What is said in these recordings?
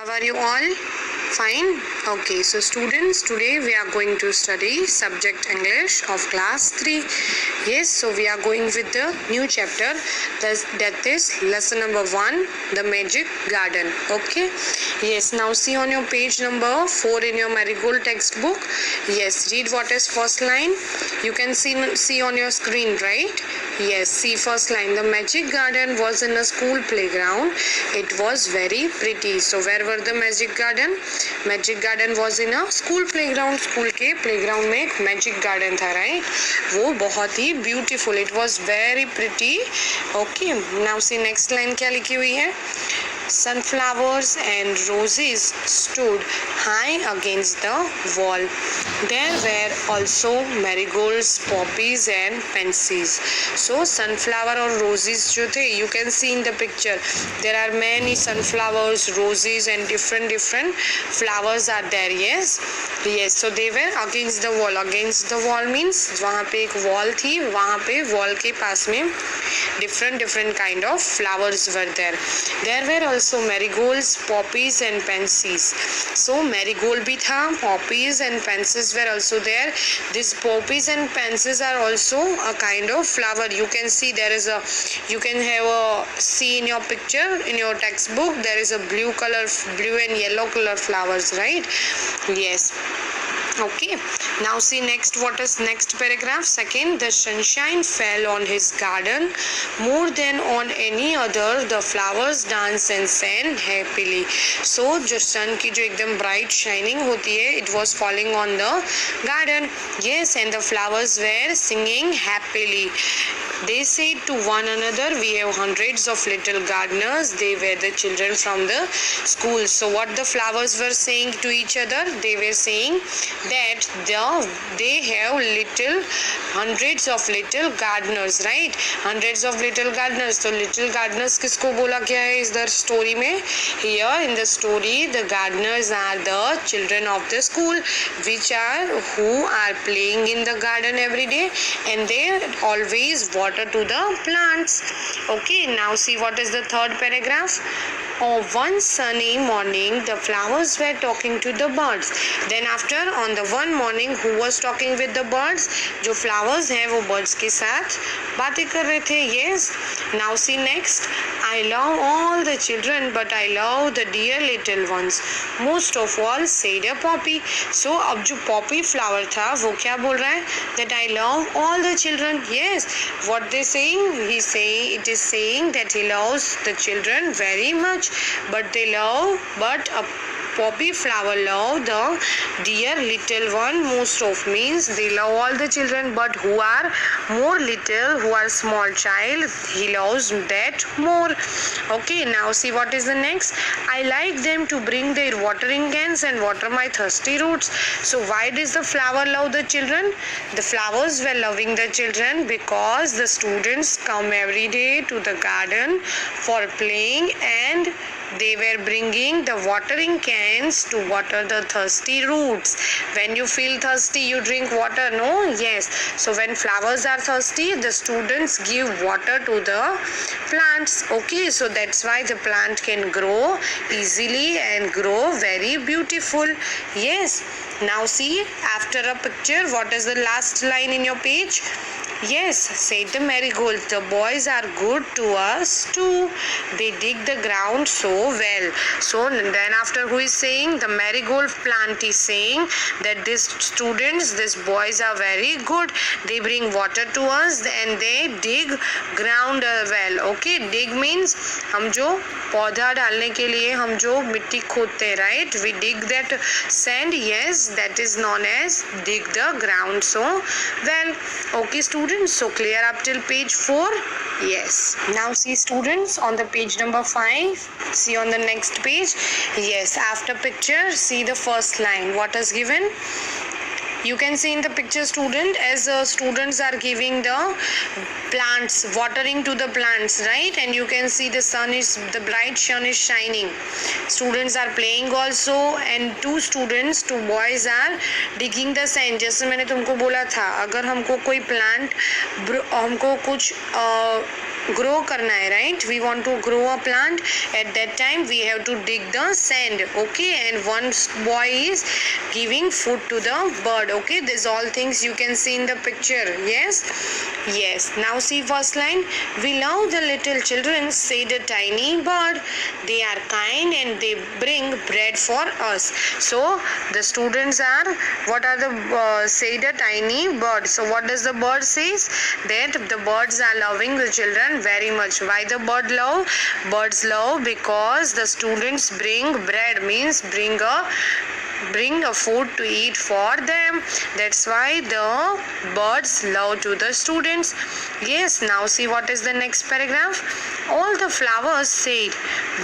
How are you all? Fine? Okay, so students, today we are going to study subject English of class 3. Yes, so we are going with the new chapter, that is lesson number 1, the magic garden. Okay, yes, now see on your page number 4 in your Marigold textbook. Yes, read what is first line. You can see on your screen, right? Yes, see first line. The magic garden was in a school playground. It was very pretty. So where were the magic garden? Magic garden was in a school playground. School के playground में एक magic garden था, right? वो बहुत ही beautiful. It was very pretty. Okay, now see next line क्या लिखी हुई है? Sunflowers and roses stood high against the wall. There were also marigolds, poppies and pansies. So sunflower और roses जो थे, you can see in the picture, there are many sunflowers, roses and different flowers are there. Yes, so they were against the wall. Against the wall means वहाँ पे एक wall थी, वहाँ पे wall के पास में different kind of flowers were there. There were also marigolds, poppies and pansies. So marigold भी था, poppies and pansies were also there. These poppies and pansies are also a kind of flower. You can see there is you can have a see in your picture in your textbook, there is a blue and yellow color flowers, right? Yes. Okay, now see next, what is next paragraph? Second, the sunshine fell on his garden more than on any other. The flowers danced and sang happily. So जो sun की जो एकदम bright shining होती है, it was falling on the garden. Yes, and the flowers were singing happily. They said to one another, we have hundreds of little gardeners. They were the children from the school. So what the flowers were saying to each other? They were saying that they have hundreds of little gardeners, right? Hundreds of little gardeners. So little gardeners किसको बोला गया है इधर story में? Here in the story, the gardeners are the children of the school, who are playing in the garden every day, and they always water to the plants. Okay, now see what is the third paragraph. Oh, one sunny morning, the flowers were talking to the birds. Then after, on the one morning, who was talking with the birds? जो flowers हैं वो birds के साथ बातें कर रहे थे. Yes. Now see next. I love all the children, but I love the dear little ones most of all, said a poppy. So अब जो poppy flower था वो क्या बोल रहा है? That I love all the children. Yes. What they saying? It is saying that he loves the children very much, but a poppy flower love the dear little one most of, means they love all the children, but who are more little, who are small child, he loves that more. Okay, now see what is the next. I like them to bring their watering cans and water my thirsty roots. So why does the flower love the children? The flowers were loving the children because the students come every day to the garden for playing, and they were bringing the watering cans to water the thirsty roots. When you feel thirsty, you drink water, no? Yes. So when flowers are thirsty, the students give water to the plants. Okay, so that's why the plant can grow easily and grow very beautiful. Yes. Now see, after a picture, what is the last line in your page? Yes, said the marigold, the boys are good to us too. They dig the ground so well. So then after, who is saying? The marigold plant is saying that these boys are very good. They bring water to us and they dig ground well. Okay, dig means हम जो पौधा डालने के लिए हम जो मिट्टी खोदते हैं, right? We dig that sand. Yes, that is known as dig the ground so well. Okay, students. So clear up till page 4? Yes. Now see students on the page number 5. See on the next page. Yes. After picture, see the first line. What is given? You can see in the picture, student, as students are giving the plants, watering to the plants, right? And you can see the bright sun is shining. Students are playing also, and two boys are digging the sand. जैसे मैंने तुमको बोला था, अगर हमको कोई plant हमको कुछ grow करना है, right? We want to grow a plant. At that time we have to dig the sand, okay? And one boy is giving food to the bird, okay? These all things you can see in the picture. Yes. Now see first line. We love the little children, said a tiny bird. They are kind and they bring bread for us. So the students are, what are the said a tiny bird. So what does the bird says? That the birds are loving the children very much. Why the bird love? Birds love because the students bring bread, means bring a food to eat for them. That's why the birds love to the students. Yes, now see what is the next paragraph. All the flowers said,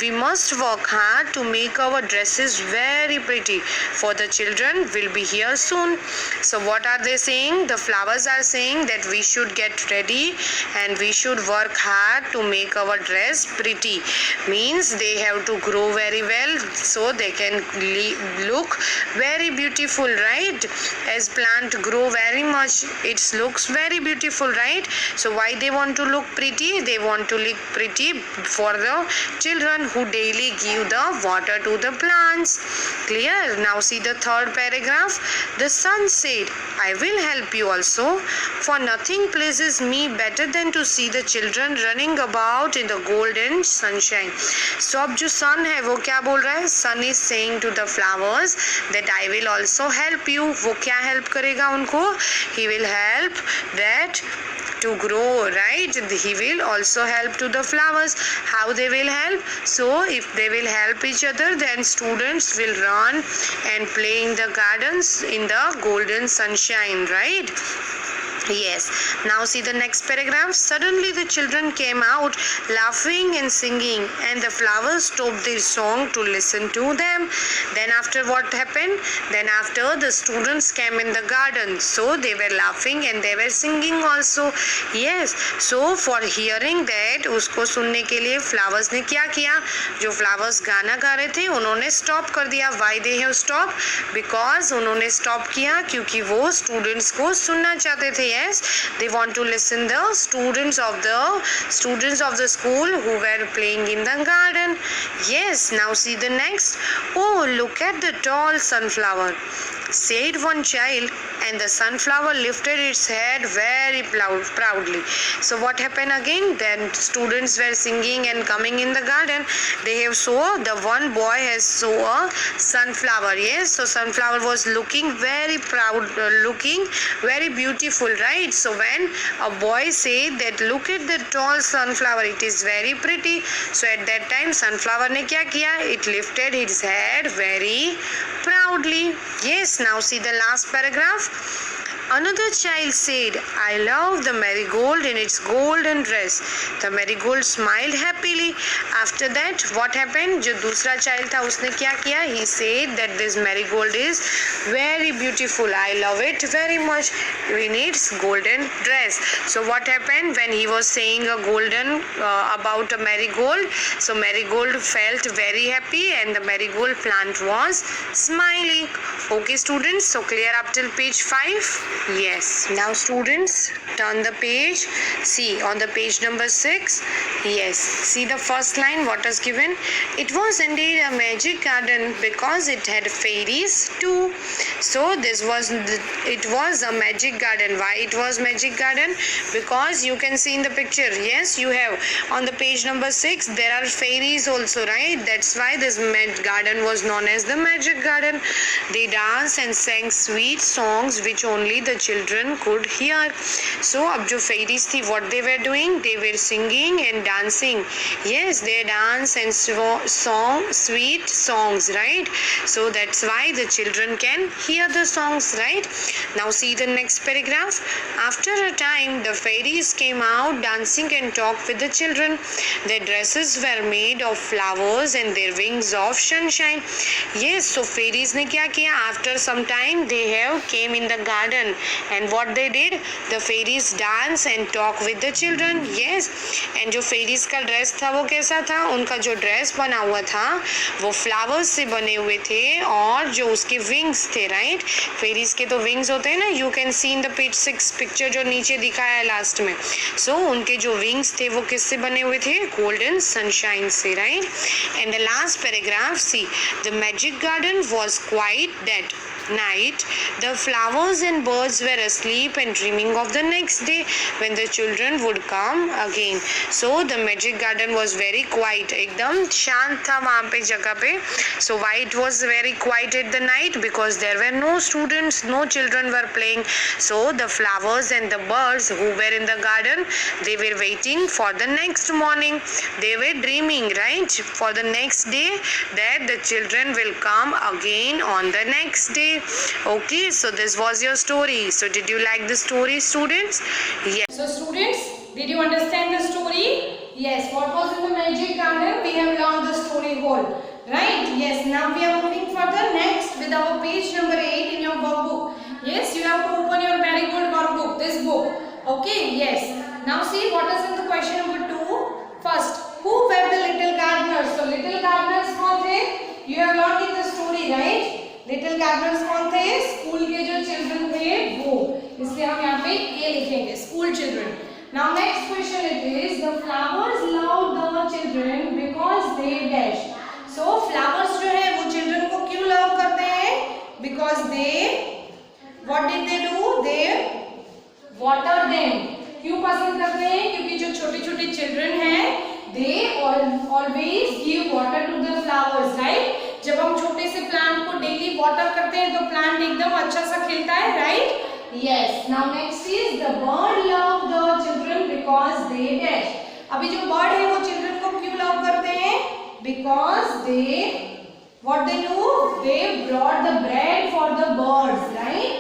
we must work hard to make our dresses very pretty, for the children will be here soon. So what are they saying? The flowers are saying that we should get ready and we should work hard to make our dress pretty. Means they have to grow very well so they can look very beautiful, right? As plant grow very much, it looks very beautiful, right? So why they want to look pretty? They want to look pretty for the children who daily give the water to the plants. Clear? Now see the third paragraph. The sun said, I will help you also, for nothing pleases me better than to see the children running about in the golden sunshine. So अब जो sun है वो क्या बोल रहा है? Sun is saying to the flowers that I will also help you. वो क्या help करेगा उनको? He will help that to grow, right? He will also help to the flowers. How they will help? So if they will help each other, then students will run and play in the gardens in the golden sunshine, right? Yes. Now see the next paragraph. Suddenly the children came out laughing and singing, and the flowers stopped their song to listen to them. Then after what happened? Then after the students came in the garden, so they were laughing and they were singing also. Yes. So for hearing that, उसको सुनने के लिए flowers ने क्या किया? जो flowers गाना गा रहे थे उन्होंने stop कर दिया. Why they have stopped? Because उन्होंने stop किया क्योंकि वो students को सुनना चाहते थे. Yes, they want to listen the students of the school who were playing in the garden. Yes, now see the next. Oh, look at the tall sunflower, said one child, and the sunflower lifted its head very proudly. So what happened again? Then students were singing and coming in the garden. They have saw the one boy has saw a sunflower. Yes, so sunflower was looking very proud, looking very beautiful, right? So when a boy said that look at the tall sunflower, it is very pretty. So at that time sunflower ने क्या किया? It lifted its head very proudly. Yes, now see the last paragraph. Another child said, I love the marigold in its golden dress. The marigold smiled happily. After that, what happened? जो दूसरा child था उसने क्या किया? He said that this marigold is very beautiful. I love it very much in its golden dress. So what happened when he was saying a golden about a marigold? So marigold felt very happy and the marigold plant was smiling. Okay students, so clear up till page 5? Yes. Now students, turn the page. See on the page number 6. Yes. See the first line, what is given? It was indeed a magic garden because it had fairies too. So it was a magic garden. Why it was magic garden? Because you can see in the picture. Yes, you have on the page number 6 there are fairies also, right? That's why this garden was known as the magic garden. They danced and sang sweet songs which only the children could hear. So अब जो fairies थी, what they were doing? They were singing and dancing. Yes, they dance and song sweet songs, right? So that's why the children can hear the songs, right? Now see the next paragraph. After a time, the fairies came out dancing and talked with the children. Their dresses were made of flowers and their wings of sunshine. Yes, so fairies ने क्या किया? After some time, they have came in the garden And what they did, the fairies dance and talk with the children. Yes, and जो fairies का dress था वो कैसा था, उनका जो ड्रेस बना हुआ था वो फ्लावर्स से बने हुए थे और जो उसके विंग्स थे, राइट, फेरीज के तो विंग्स होते हैं ना, you can C in the page 6 picture जो नीचे दिखाया है लास्ट में. सो उनके जो विंग्स थे वो किससे बने हुए थे, गोल्डन सनशाइन से, right. And the last paragraph, see the magic garden was quite dead night. The flowers and birds were asleep and dreaming of the next day when the children would come again. So the magic garden was very quiet. एकदम शांत था वहाँ पे जगह पे. So why it was very quiet at the night? Because there were no students, no children were playing. So the flowers and the birds who were in the garden, they were waiting for the next morning. They were dreaming, right, for the next day that the children will come again on the next day. Okay, so this was your story. So did you like the story, students? Yes. So students, did you understand the story? Yes. What was in the magic garden? We have learned the story whole, right? Yes. Now we are moving further next with our page number 8 in your workbook. Yes, you have to open your Marigold workbook, this book. Okay, yes. Now see what is in the question number 2. First, who were the little gardeners? So little gardeners कौन थे? You have learned in the story, right? Little Gardner's कौन थे? School के जो children थे वो, इसलिए हम यहाँ पे ये लिखेंगे, school children. Now next question it is the flowers love the children because they dash. So flowers जो है वो चिल्ड्रन को क्यों लव करते हैं? Because they, what did they do? They water them. क्यों पसंद करते हैं? क्योंकि जो छोटे छोटे चिल्ड्रन हैं they always give water to the flowers, right? जब हम छोटे से प्लांट को डेली वाटर करते हैं तो प्लांट एकदम अच्छा सा खिलता है, right? Yes. Now next is the bird love the children because they dash. अभी जो बर्ड है वो चिल्ड्रन को क्यों लव करते हैं? Because they, what they do? They brought the bread for the birds, right?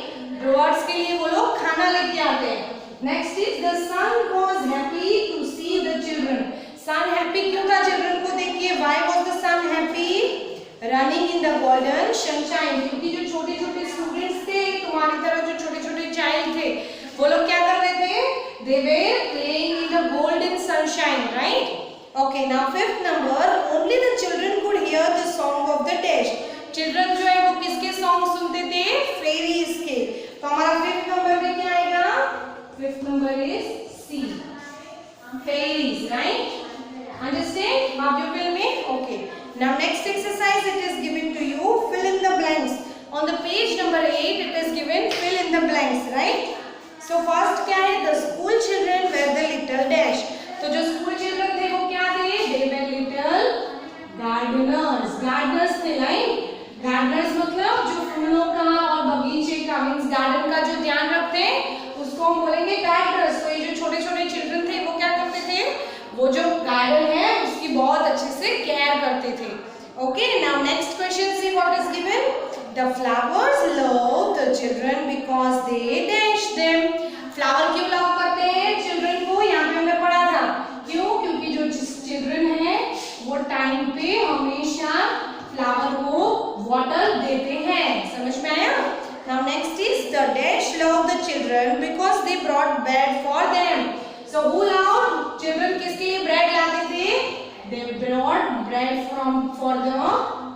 Birds के लिए वो लोग खाना लेके आते हैं. Next is the sun was happy to see the children. Sun happy क्यों था चिल्ड्रन को देख के? Why was the sun happy? Running in the golden sunshine. क्योंकि जो छोटे छोटे स्टूडेंट्स थे, तुम्हारी तरह जो छोटे छोटे चाइल्ड थे, वो लोग क्या कर रहे थे? They were playing in the golden sunshine, right? Okay, now fifth number, only the children could hear the song of the dash. Children जो है वो किसके सॉन्ग सुनते थे? फेरीज के. तो हमारा फिफ्थ नंबर में क्या आएगा? Fifth number is C, fairies, right? Understand? Have you fill me? Okay. Now next exercise it is given to you. Fill in the blanks. On the page number 8 it is given fill in the blanks, right? So first क्या है? The school children were the little dash. तो जो school children थे वो क्या थे? They were little gardeners. Gardeners थे, right? Gardeners मतलब जो फूलों का और बगीचे का, मीन्स गार्डन का जो ध्यान रखते हैं उसको हम बोलेंगे gardeners. तो ये जो छोटे छोटे चिल्ड्रन थे वो क्या करते थे? वो जो गार्डन है उसकी बहुत अच्छे से केयर करते थे. Okay, now next question see what is given. The flowers love the children because they dash them. Flower क्यों लव करते हैं चिल्ड्रन को? यहाँ पे हमने पढ़ा था. क्यों? क्योंकि जो चिल्ड्रन है वो टाइम पे हमेशा फ्लावर को वाटर देते हैं. समझ में आया? Now next is the dash love the children because they brought bread for them. So who loved? Children किसके लिए bread लाते थे? They brought bread for the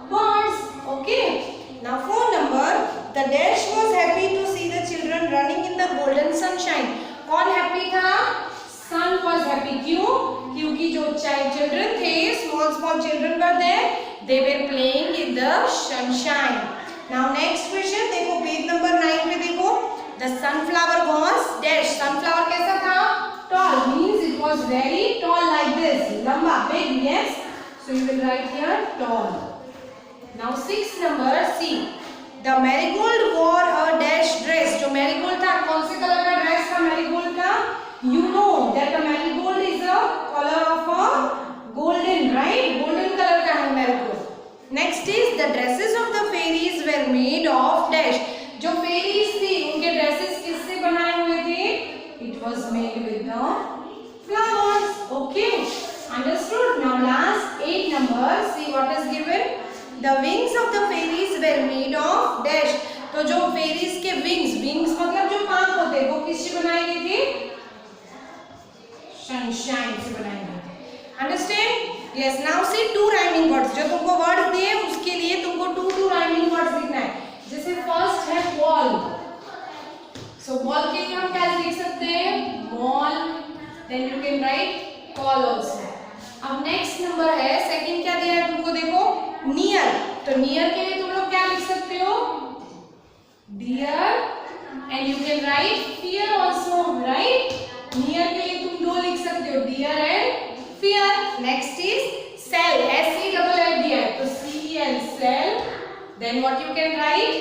birds. Okay. Now 4 number. The dash was happy to see the children running in the golden sunshine. कौन happy था? Sun was happy. क्यों? क्योंकि जो children थे, small children were there. They were playing in the sunshine. Now next question देखो page number 9 पे देखो. The sunflower was dash. Sunflower कैसा था? Tall, means it was very tall like this. लंबा, big, yes. So you will write here tall. Now 6 number C. The marigold wore a dash dress. जो marigold था, कौन से colour का dress था marigold का? You know that the marigold is a color of a golden, right? Golden color का है marigold. Next is the dresses of the fairies were made of dash. जो fairies थी उनके dresses किससे बनाए हुए थे? It was made with the flowers. Okay, understood. Now last 8 number. See what is given. The wings of the fairies were made of dash. तो जो fairies के विंग्स मतलब जो पंख होते हैं वो किससे बनाए गए थे? सनशाइन से बनाए गए थे। Understand? Yes, now see two rhyming words. जो तुमको वर्ड्स दिए उसके लिए तुमको टू राइमिंग वर्ड्स लिखना है। जैसे फर्स्ट है बॉल, सो बॉल के लिए हम क्या लिख सकते हैं? Ball, then you can write call also. अब नेक्स्ट नंबर है, सेकंड क्या दिया है तुमको, देखो नियर। तो नियर के लिए तुम लोग क्या लिख सकते हो? Dear, and you can write fear also, right? Near के लिए तुम दो लिख सकते हो, dear and fear. Next is sell, S E double L दिया है तो C E L, sell. Then what you can write?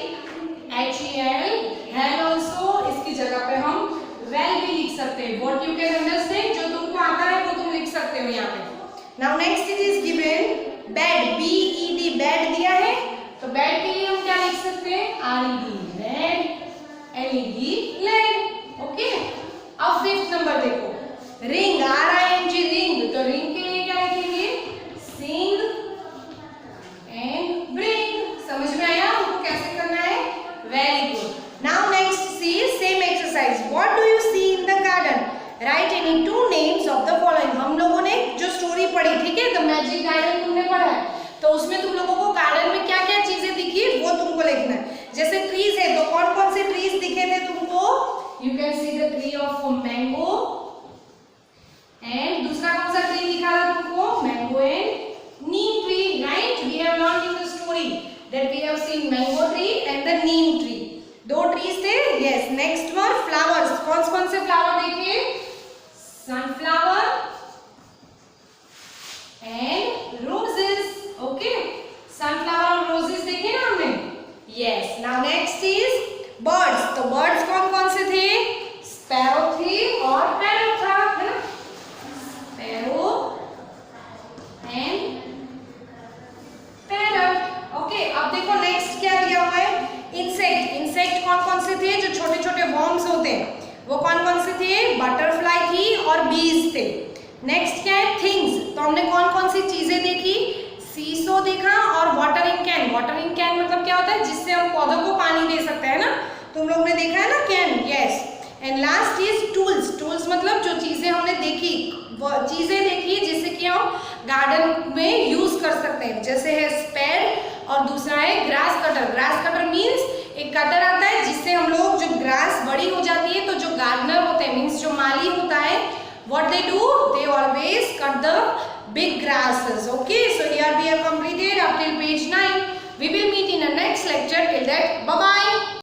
H E L, hell also. इसकी जगह पे हम वेल भी लिख सकते हैं। व्हाट यू कैन अंडरस्टैंड, जो तुमको आता है वो तुम लिख सकते हो यहाँ पे। Now next it is given bed, B E D, bed दिया है तो बेड के लिए हम क्या लिख सकते हैं? R E D, bed, L E D, led. Okay, अब फिफ्थ नंबर देखो, ring, R I N G, ring. तो रिंग के लिए क्या लिखेंगे? Sing and bring. समझ में आया हमको कैसे करना है? Very good. Now next see same exercise. What do you see in the garden? Write any two names of the following. हम लोगों ने जो स्टोरी पढ़ी, ठीक है, द मैजिक गार्डन तुमने पढ़ा है, तो उसमें तुम लोगों को गार्डन में क्या क्या चीजें दिखी वो तुमको लिखना है। जैसे ट्रीज है तो कौन कौन से ट्रीज दिखे थे तुमको? You can see the tree of mango, and दूसरा कौन सा ट्री दिखा था तुमको? Mango and neem tree, right? We have learned in the story that we have seen mango tree and the neem tree. दो ट्रीज थे। Yes, next one flowers. कौन से फ्लावर देखिए? Sunflower and roses. Okay, sunflower और roses देखे ना हमने? Yes. Now next is birds. तो बर्ड्स कौन कौन से थे? स्पैरो थी और पैरट था, है ना? Sparrow and parrot. ओके, अब देखो नेक्स्ट क्या दिया हुआ है? इंसेक्ट। इंसेक्ट कौन कौन से थे? जो छोटे छोटे वर्म्स होते हैं वो कौन कौन से थे? बटरफ्लाई थी और बीज थे। नेक्स्ट क्या है? थिंग्स। तो हमने कौन कौन सी चीजें देखी? सीसो देखा और वाटरिंग कैन। वाटरिंग कैन मतलब क्या होता है? जिससे हम पौधों को पानी दे सकते हैं ना, तुम लोग ने देखा है ना can. Yes, and last is tools. Tools मतलब जो चीजें हमने देखी, वो चीजें देखी जिससे कि हम गार्डन में यूज कर सकते हैं। जैसे है स्पेड और दूसरा है grass cutter. Grass cutter means एक कटर आता है जिससे हम लोग, जो ग्रास बड़ी हो जाती है तो जो गार्डनर होते हैं, मीन्स जो माली होता है, what they do? They always cut the big grasses. Okay, so here we have completed up till page 9. We will meet in the next lecture. Till that, bye bye.